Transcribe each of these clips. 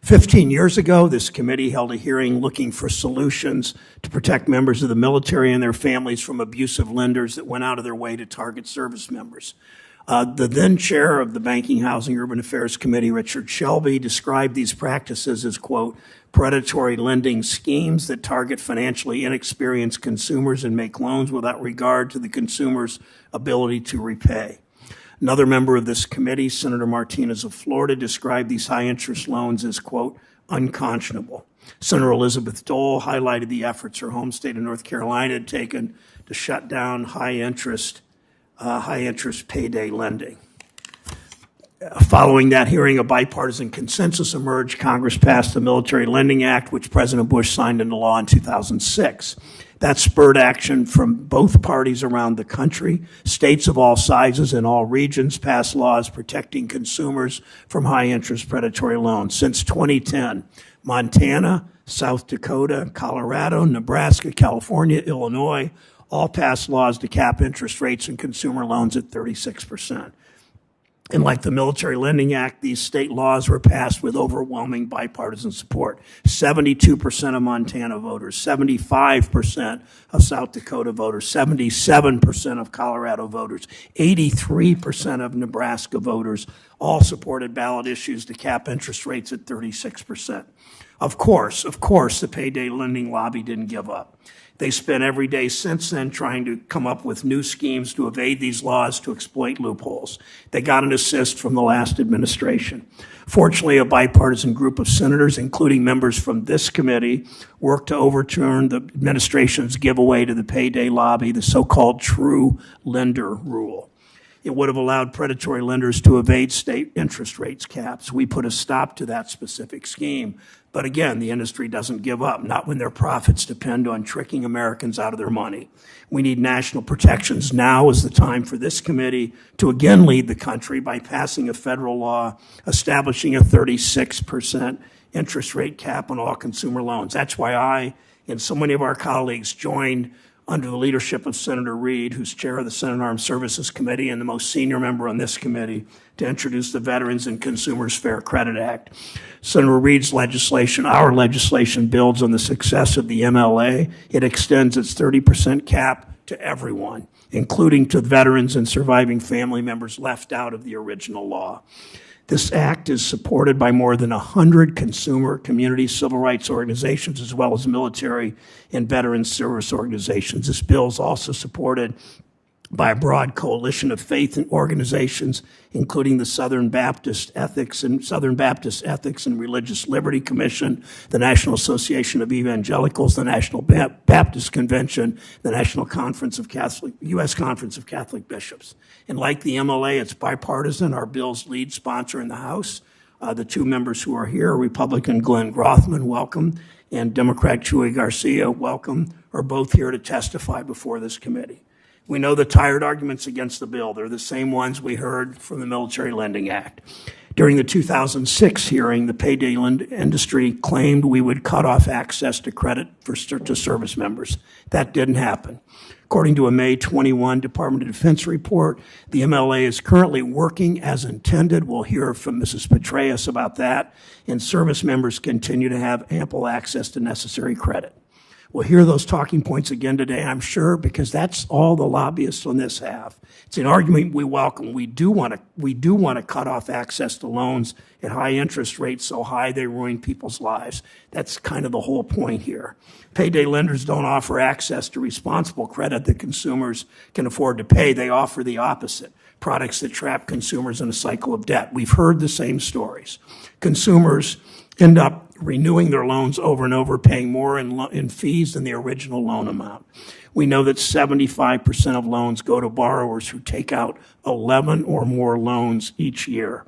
15 years ago, this committee held a hearing looking for solutions to protect members of the military and their families from abusive lenders that went out of their way to target service members. The then chair of the Banking, Housing, Urban Affairs Committee, Richard Shelby, described these practices as, quote, predatory lending schemes that target financially inexperienced consumers and make loans without regard to the consumer's ability to repay. Another member of this committee, Senator Martinez of Florida, described these high-interest loans as, quote, unconscionable. Senator Elizabeth Dole highlighted the efforts her home state of North Carolina had taken to shut down high-interest payday lending. Following that hearing, a bipartisan consensus emerged. Congress passed the Military Lending Act, which President Bush signed into law in 2006. That spurred action from both parties around the country. States of all sizes and all regions passed laws protecting consumers from high-interest predatory loans. Since 2010, Montana, South Dakota, Colorado, Nebraska, California, Illinois all passed laws to cap interest rates in consumer loans at 36%. And like the Military Lending Act, these state laws were passed with overwhelming bipartisan support. 72% of Montana voters, 75% of South Dakota voters, 77% of Colorado voters, 83% of Nebraska voters all supported ballot issues to cap interest rates at 36%. Of course, the payday lending lobby didn't give up. They spent every day since then trying to come up with new schemes to evade these laws, to exploit loopholes. They got an assist from the last administration. Fortunately, a bipartisan group of senators, including members from this committee, worked to overturn the administration's giveaway to the payday lobby, the so-called true lender rule. It would have allowed predatory lenders to evade state interest rates caps. We put a stop to that specific scheme. But again, the industry doesn't give up, not when their profits depend on tricking Americans out of their money. We need national protections. Now is the time for this committee to again lead the country by passing a federal law establishing a 36% interest rate cap on all consumer loans. That's why I and so many of our colleagues joined under the leadership of Senator Reid, who's chair of the Senate Armed Services Committee and the most senior member on this committee, to introduce the Veterans and Consumers Fair Credit Act. Senator Reid's legislation, our legislation, builds on the success of the MLA. It extends its 30% cap to everyone, including to veterans and surviving family members left out of the original law. This act is supported by more than 100 consumer, community, civil rights organizations, as well as military and veteran service organizations. This bill is also supported by a broad coalition of faith and organizations, including the Southern Baptist Ethics and Religious Liberty Commission, the National Association of Evangelicals, the National Baptist Convention, the National Conference of U.S. Conference of Catholic Bishops. And like the MLA, it's bipartisan. Our bill's lead sponsor in the House, the two members who are here, Republican Glenn Grothman, welcome, and Democrat Chuy Garcia, welcome, are both here to testify before this committee. We know the tired arguments against the bill. They're the same ones we heard from the Military Lending Act. During the 2006 hearing, the payday industry claimed we would cut off access to credit to service members. That didn't happen. According to a May 21 Department of Defense report, the MLA is currently working as intended. We'll hear from Mrs. Petraeus about that. And service members continue to have ample access to necessary credit. We'll hear those talking points again today, I'm sure, because that's all the lobbyists on this have. It's an argument we welcome. We do want to cut off access to loans at high interest rates so high they ruin people's lives. That's kind of the whole point here. Payday lenders don't offer access to responsible credit that consumers can afford to pay. They offer the opposite, products that trap consumers in a cycle of debt. We've heard the same stories. Consumers end up renewing their loans over and over, paying more in fees than the original loan amount. We know that 75% of loans go to borrowers who take out 11 or more loans each year.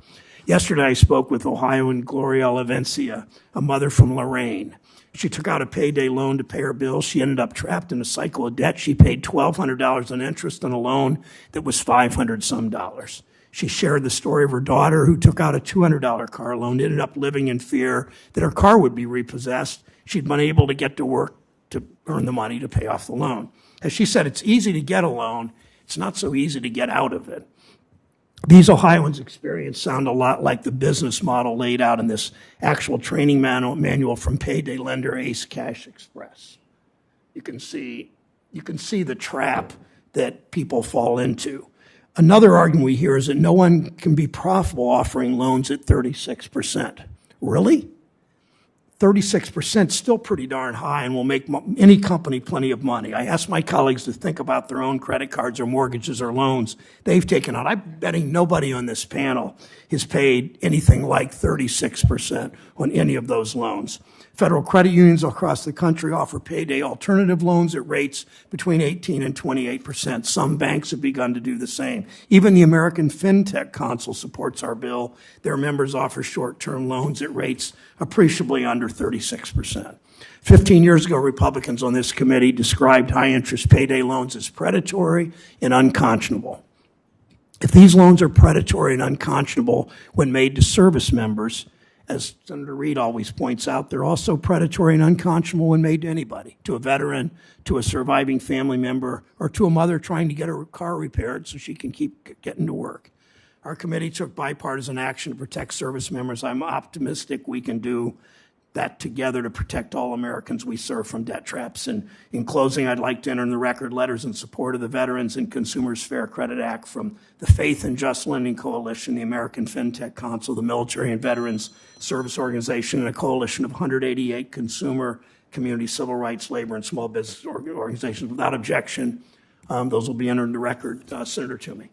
Yesterday, I spoke with Ohioan Gloria Lavencia, a mother from Lorraine. She took out a payday loan to pay her bills. She ended up trapped in a cycle of debt. She paid $1,200 in interest on a loan that was $500 some. She shared the story of her daughter who took out a $200 car loan, ended up living in fear that her car would be repossessed. She'd been able to get to work to earn the money to pay off the loan. As she said, it's easy to get a loan. It's not so easy to get out of it. These Ohioans' experience sound a lot like the business model laid out in this actual training manual from payday lender Ace Cash Express. You can see the trap that people fall into. Another argument we hear is that no one can be profitable offering loans at 36%. Really? 36% still pretty darn high and will make any company plenty of money. I asked my colleagues to think about their own credit cards or mortgages or loans they've taken out. I'm betting nobody on this panel has paid anything like 36% on any of those loans. Federal credit unions across the country offer payday alternative loans at rates between 18 and 28%. Some banks have begun to do the same. Even the American FinTech Council supports our bill. Their members offer short-term loans at rates appreciably under 36%. 15 years ago, Republicans on this committee described high-interest payday loans as predatory and unconscionable. If these loans are predatory and unconscionable when made to service members, as Senator Reid always points out, they're also predatory and unconscionable when made to anybody, to a veteran, to a surviving family member, or to a mother trying to get her car repaired so she can keep getting to work. Our committee took bipartisan action to protect service members. I'm optimistic we can do that together to protect all Americans we serve from debt traps. And in closing, I'd like to enter in the record letters in support of the Veterans and Consumers Fair Credit Act from the Faith and Just Lending Coalition, the American FinTech Council, the Military and Veterans Service Organization, and a coalition of 188 consumer, community, civil rights, labor, and small business organizations. Without objection, those will be entered in the record. Senator Toomey.